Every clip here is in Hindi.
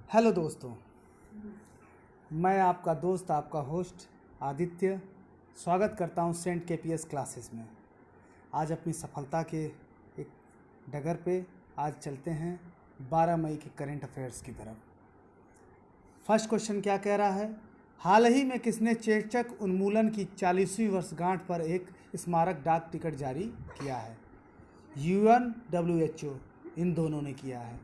हेलो दोस्तों, मैं आपका दोस्त आपका होस्ट आदित्य स्वागत करता हूं सेंट केपीएस क्लासेस में। आज अपनी सफलता के एक डगर पे आज चलते हैं 12 मई के करंट अफेयर्स की तरफ। फर्स्ट क्वेश्चन क्या कह रहा है? हाल ही में किसने चेचक उन्मूलन की 40वीं वर्षगांठ पर एक स्मारक डाक टिकट जारी किया है? यूएन, WHO, इन दोनों ने किया है।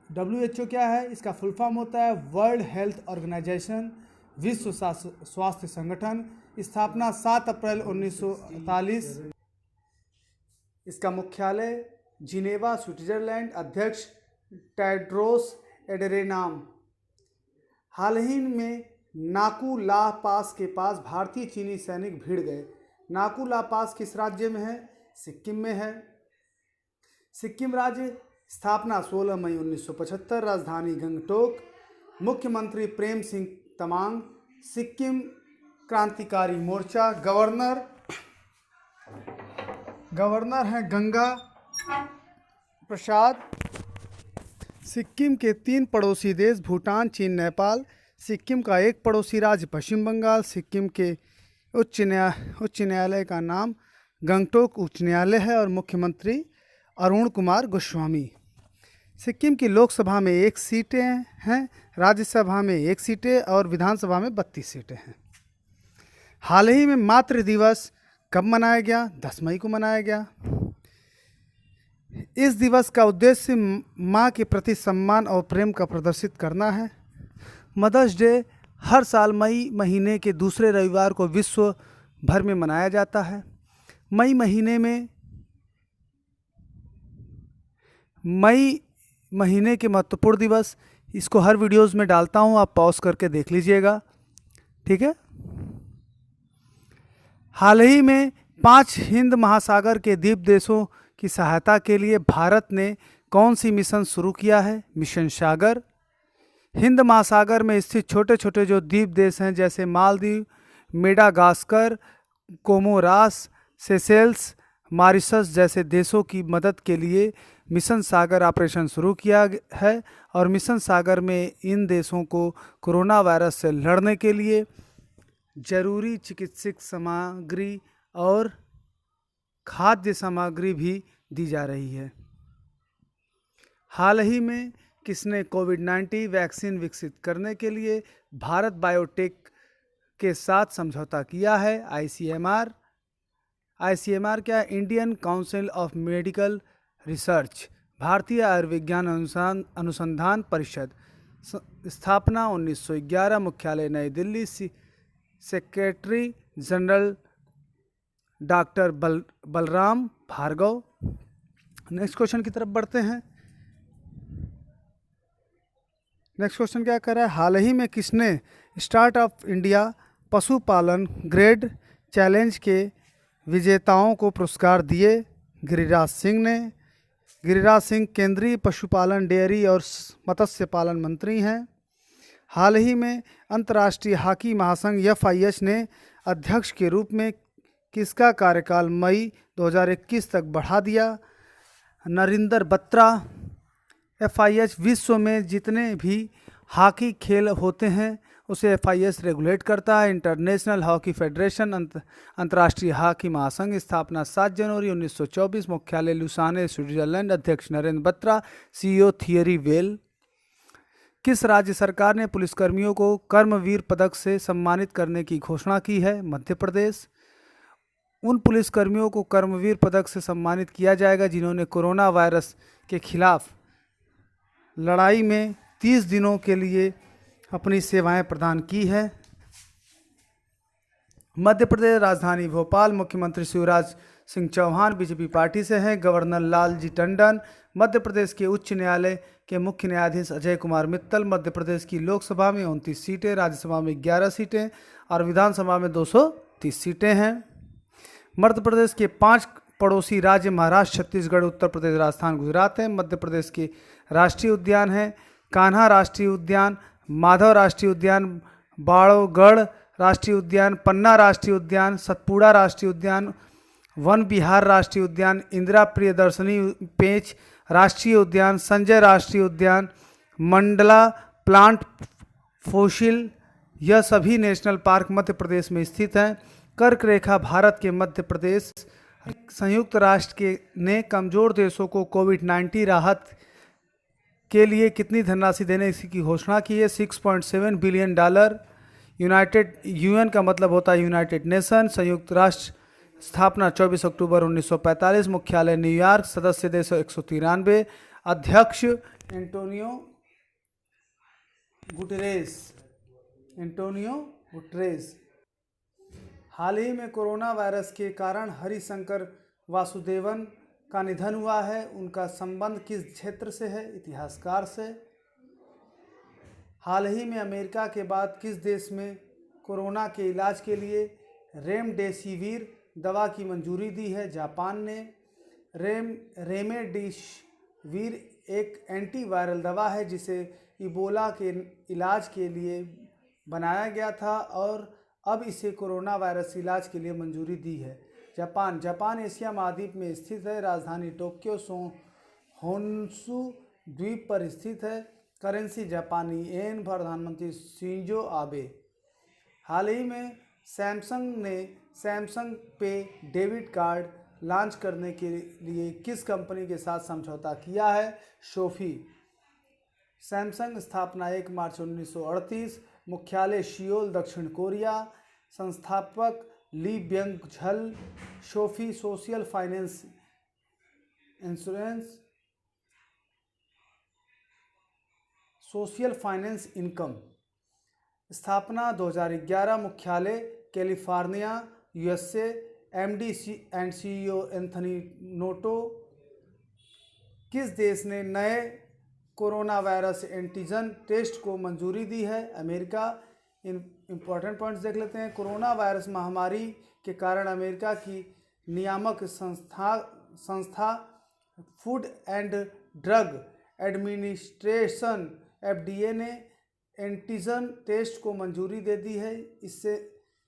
WHO क्या है? इसका फुल फॉर्म होता है वर्ल्ड हेल्थ ऑर्गेनाइजेशन, विश्व स्वास्थ्य संगठन। स्थापना 7 अप्रैल 1948। इसका मुख्यालय जिनेवा, स्विट्जरलैंड। अध्यक्ष टेड्रोस एडरेनाम। हाल ही में नाकू ला पास के पास भारतीय चीनी सैनिक भिड़ गए। नाकू ला पास किस राज्य में है? सिक्किम में है। सिक्किम राज्य। स्थापना 16 मई 1975। राजधानी गंगटोक। मुख्यमंत्री प्रेम सिंह तमांग। सिक्किम क्रांतिकारी मोर्चा। गवर्नर हैं गंगा प्रसाद। सिक्किम के 3 पड़ोसी देश भूटान, चीन, नेपाल। सिक्किम का एक पड़ोसी राज्य पश्चिम बंगाल। सिक्किम के उच्च न्यायालय का नाम गंगटोक उच्च न्यायालय है और मुख्यमंत्री अरुण कुमार गोस्वामी। सिक्किम की लोकसभा में 1 सीटें हैं, राज्यसभा में 1 सीटें और विधानसभा में 32 सीटें हैं। हाल ही में मातृ दिवस कब मनाया गया? 10 मई को मनाया गया। इस दिवस का उद्देश्य माँ के प्रति सम्मान और प्रेम का प्रदर्शित करना है। मदर्स डे हर साल मई महीने के दूसरे रविवार को विश्व भर में मनाया जाता है। मई महीने के महत्वपूर्ण दिवस, इसको हर वीडियोस में डालता हूँ, आप पॉज करके देख लीजिएगा, ठीक है। हाल ही में 5 हिंद महासागर के द्वीप देशों की सहायता के लिए भारत ने कौन सी मिशन शुरू किया है? मिशन सागर। हिंद महासागर में स्थित छोटे छोटे जो द्वीप देश हैं जैसे मालदीव, मेडागास्कर, कोमोरास, सेशेल्स, मॉरिशस जैसे देशों की मदद के लिए मिशन सागर ऑपरेशन शुरू किया है और मिशन सागर में इन देशों को कोरोना वायरस से लड़ने के लिए जरूरी चिकित्सक सामग्री और खाद्य सामग्री भी दी जा रही है। हाल ही में किसने कोविड-19 वैक्सीन विकसित करने के लिए भारत बायोटेक के साथ समझौता किया है? ICMR क्या? Indian council of medical research, भारतीय आयुर्विज्ञान अनुसंधान परिषद। स्थापना 1911। मुख्यालय नई Delhi. Secretary general doctor Balram Bhargava. Next question की तरफ बढ़ते हैं। नेक्स्ट क्वेश्चन क्या कर रहा है? हाल ही में किसने स्टार्टअप इंडिया पशुपालन ग्रेड चैलेंज के विजेताओं को पुरस्कार दिए? गिरिराज सिंह ने। गिरिराज सिंह केंद्रीय पशुपालन, डेयरी और मत्स्य पालन मंत्री हैं। हाल ही में अंतर्राष्ट्रीय हॉकी महासंघ FIH ने अध्यक्ष के रूप में किसका कार्यकाल मई 2021 तक बढ़ा दिया? नरिंदर बत्रा। FIH विश्व में जितने भी हॉकी खेल होते हैं उसे FIH रेगुलेट करता है। इंटरनेशनल हॉकी फेडरेशन, अंतर्राष्ट्रीय हॉकी महासंघ। स्थापना 7 जनवरी 1924। मुख्यालय लुसाने, स्विट्जरलैंड। अध्यक्ष Narendra Batra. CEO theory well. किस राज्य सरकार ने पुलिसकर्मियों को कर्मवीर पदक से सम्मानित करने की घोषणा की है? मध्य प्रदेश। उन पुलिसकर्मियों को कर्मवीर पदक से सम्मानित किया जाएगा जिन्होंने कोरोना वायरस के खिलाफ लड़ाई में 30 दिनों के लिए अपनी सेवाएं प्रदान की है। मध्य प्रदेश राजधानी भोपाल। मुख्यमंत्री शिवराज सिंह चौहान बीजेपी पार्टी से हैं। गवर्नर लालजी टंडन। मध्य प्रदेश के उच्च न्यायालय के मुख्य न्यायाधीश अजय कुमार मित्तल। मध्य प्रदेश की लोकसभा में 29 सीटें, राज्यसभा में 11 सीटें और विधानसभा में 230 सीटें हैं। मध्य प्रदेश के 5 पड़ोसी राज्य महाराष्ट्र, छत्तीसगढ़, उत्तर प्रदेश, राजस्थान, गुजरात हैं। मध्य प्रदेश के राष्ट्रीय उद्यान हैं कान्हा राष्ट्रीय उद्यान, माधव राष्ट्रीय उद्यान, बाड़ोगढ़ राष्ट्रीय उद्यान, पन्ना राष्ट्रीय उद्यान, सतपुड़ा राष्ट्रीय उद्यान, वन विहार राष्ट्रीय उद्यान, इंदिरा प्रियदर्शनी पेंच राष्ट्रीय उद्यान, संजय राष्ट्रीय उद्यान, मंडला प्लांट फोसिल, यह सभी नेशनल पार्क मध्य प्रदेश में स्थित हैं। कर्क रेखा भारत के मध्य प्रदेश। संयुक्त राष्ट्र के ने कमजोर देशों को कोविड-19 राहत के लिए कितनी धनराशि देने की घोषणा की है? $6.7 बिलियन। यूएन का मतलब होता है यूनाइटेड नेशन। संयुक्त राष्ट्र स्थापना 24 अक्टूबर 1945, मुख्यालय न्यूयॉर्क, सदस्य देश 193, अध्यक्ष एंटोनियो गुटेरेस। हाल ही में कोरोना वायरस के कारण हरिशंकर वासुदेवन का निधन हुआ है। उनका संबंध किस क्षेत्र से है? इतिहासकार से। हाल ही में अमेरिका के बाद किस देश में कोरोना के इलाज के लिए रेमडेसिविर दवा की मंजूरी दी है? जापान ने। रेमडेसिविर एक एंटीवायरल दवा है जिसे इबोला के इलाज के लिए बनाया गया था और अब इसे कोरोना वायरस इलाज के लिए मंजूरी दी है। जापान एशिया महाद्वीप में स्थित है। राजधानी टोक्यो होन्शु द्वीप पर स्थित है। करेंसी जापानी येन। प्रधानमंत्री शिंजो आबे। हाल ही में सैमसंग ने सैमसंग पे डेबिट कार्ड लॉन्च करने के लिए किस कंपनी के साथ समझौता किया है? शोफी। सैमसंग स्थापना 1 मार्च 1938, मुख्यालय सियोल, दक्षिण कोरिया। संस्थापक ली ब्यंग झल। Sophie social finance income. स्थापना 2011, मुख्यालय California, USA. MD and CEO Anthony Noto. किस देश ने नए कोरोना वायरस एंटीजन टेस्ट को मंजूरी दी है? अमेरिका। इंपॉर्टेंट पॉइंट्स देख लेते हैं। कोरोना वायरस महामारी के कारण अमेरिका की नियामक संस्था food and drug administration FDA ने एंटीजन टेस्ट को मंजूरी दे दी है।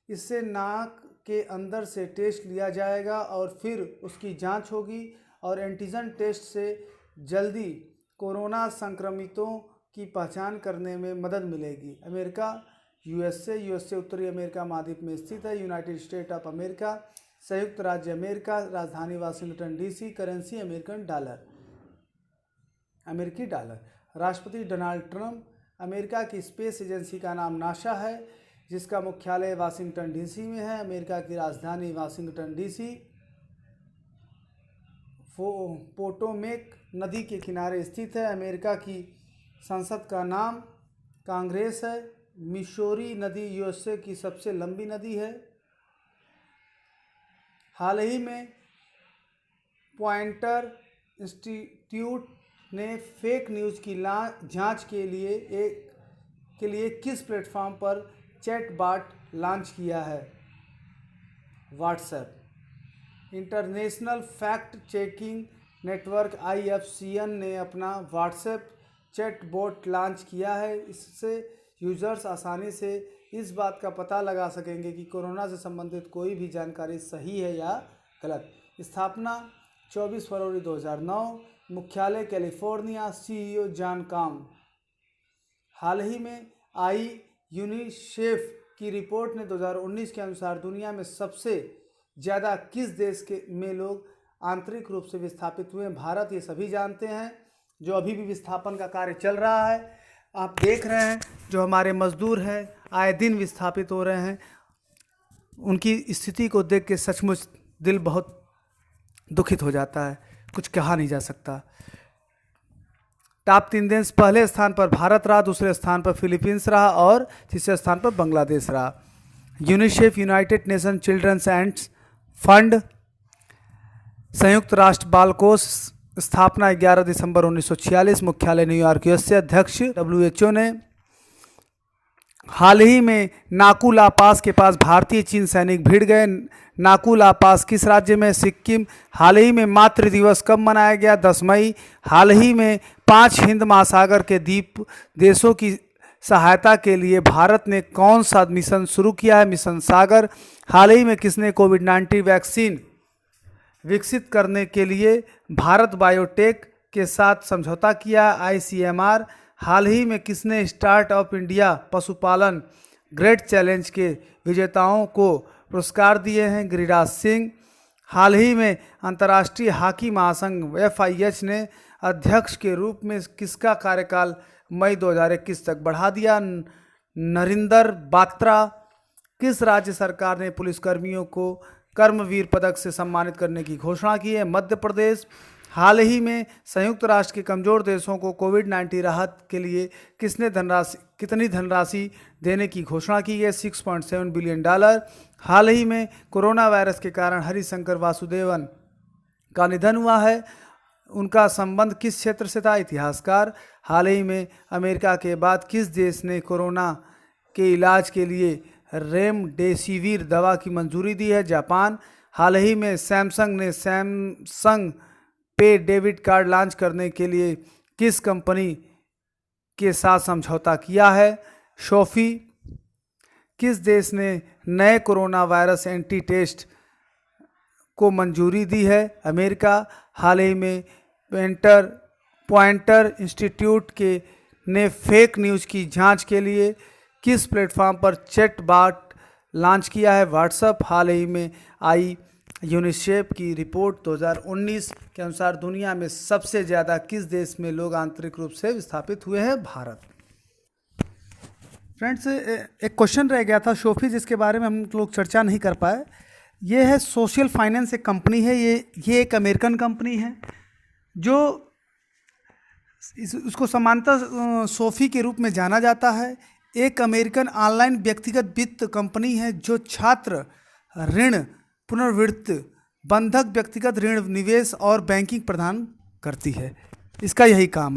इससे नाक के अंदर से टेस्ट लिया जाएगा और फिर उसकी जांच होगी और एंटीजन टेस्ट से जल्दी कोरोना संक्रमितों की पहचान करने में मदद मिलेगी। अमेरिका। यूएसए उत्तरी अमेरिका महाद्वीप में स्थित है। United state of America. संयुक्त राज्य अमेरिका। राजधानी वाशिंगटन DC। करेंसी अमेरिकी डॉलर। राष्ट्रपति डोनाल्ड ट्रंप। अमेरिका की स्पेस एजेंसी का नाम नासा है जिसका मुख्यालय वाशिंगटन DC में है। अमेरिका की राजधानी वाशिंगटन DC पोटोमेक नदी के किनारे स्थित है। अमेरिका की संसद का नाम कांग्रेस है। मिसौरी नदी यूएसए की सबसे लंबी नदी है। हाल ही में पॉइंटर इंस्टीट्यूट ने फेक न्यूज़ की जांच के लिए किस प्लेटफॉर्म पर चैटबॉट लॉन्च किया है? WhatsApp. International fact checking network IFCN ने अपना व्हाट्सएप चैटबॉट लॉन्च किया है। इससे यूजर्स आसानी से इस बात का पता लगा सकेंगे कि कोरोना से संबंधित कोई भी जानकारी सही है या गलत। स्थापना 24 फरवरी 2009, मुख्यालय कैलिफोर्निया। CEO जॉन काम। हाल ही में आई यूनिसेफ की रिपोर्ट ने 2019 के अनुसार दुनिया में सबसे ज़्यादा किस देश में लोग आंतरिक रूप से विस्थापित हुए? भारत। ये सभी जानते हैं जो अभी भी विस्थापन का कार्य चल रहा है। आप देख रहे हैं जो हमारे मजदूर हैं आए दिन विस्थापित हो रहे हैं। उनकी स्थिति को देख के सचमुच दिल बहुत दुखित हो जाता है। कुछ कहा नहीं जा सकता। टॉप 3 देश। पहले स्थान पर भारत रहा, दूसरे स्थान पर फिलीपींस रहा और तीसरे स्थान पर बांग्लादेश रहा। UNICEF United nation children's end fund. संयुक्त राष्ट्र बाल कोष। स्थापना 11 दिसंबर 1946, मुख्यालय न्यूयॉर्क USA। अध्यक्ष WHO ने। हाल ही में नाकू ला पास के पास भारतीय चीन सैनिक भिड़ गए। नाकू ला पास किस राज्य में? सिक्किम। हाल ही में मातृ दिवस कब मनाया गया? 10 मई। हाल ही में 5 हिंद महासागर के द्वीप देशों की सहायता के लिए भारत ने कौन सा मिशन शुरू किया है? मिशन सागर। हाल ही में किसने कोविड-19 वैक्सीन विकसित करने के लिए भारत बायोटेक के साथ समझौता किया? ICMR। हाल ही में किसने स्टार्टअप इंडिया पशुपालन ग्रेट चैलेंज के विजेताओं को पुरस्कार दिए हैं? गिरिराज सिंह। हाल ही में अंतर्राष्ट्रीय हॉकी महासंघ FIH ने अध्यक्ष के रूप में किसका कार्यकाल मई 2021 तक बढ़ा दिया? नरिंदर बात्रा। किस राज्य सरकार ने पुलिसकर्मियों को कर्मवीर पदक से सम्मानित करने की घोषणा की है? मध्य प्रदेश। हाल ही में संयुक्त राष्ट्र के कमजोर देशों को कोविड-19 राहत के लिए कितनी धनराशि देने की घोषणा की है? $6.7 बिलियन। हाल ही में कोरोना वायरस के कारण हरिशंकर वासुदेवन का निधन हुआ है। उनका संबंध किस क्षेत्र से था? इतिहासकार। हाल ही में अमेरिका के बाद किस देश ने कोरोना के इलाज के लिए रेमडेसिविर दवा की मंजूरी दी है? जापान। हाल ही में सैमसंग ने सैमसंग पे डेबिट कार्ड लॉन्च करने के लिए किस कंपनी के साथ समझौता किया है? शॉफी। किस देश ने नए कोरोना वायरस एंटी टेस्ट को मंजूरी दी है? अमेरिका। हाल ही में पॉइंटर इंस्टीट्यूट ने फेक न्यूज़ की जांच के लिए किस प्लेटफॉर्म पर चैटबॉट लॉन्च किया है? व्हाट्सएप। हाल ही में आई यूनिसेफ की रिपोर्ट 2019 के अनुसार दुनिया में सबसे ज़्यादा किस देश में लोग आंतरिक रूप से विस्थापित हुए हैं? भारत। फ्रेंड्स, एक क्वेश्चन रह गया था शोफी, जिसके बारे में हम लोग चर्चा नहीं कर पाए। ये है सोशल फाइनेंस, एक कंपनी है। ये एक अमेरिकन कंपनी है जो उसको सामान्यतः सोफी के रूप में जाना जाता है। एक अमेरिकन ऑनलाइन व्यक्तिगत वित्त कंपनी है जो छात्र ऋण, पुनर्वित्त, बंधक, व्यक्तिगत ऋण, निवेश और बैंकिंग प्रदान करती है। इसका यही काम है।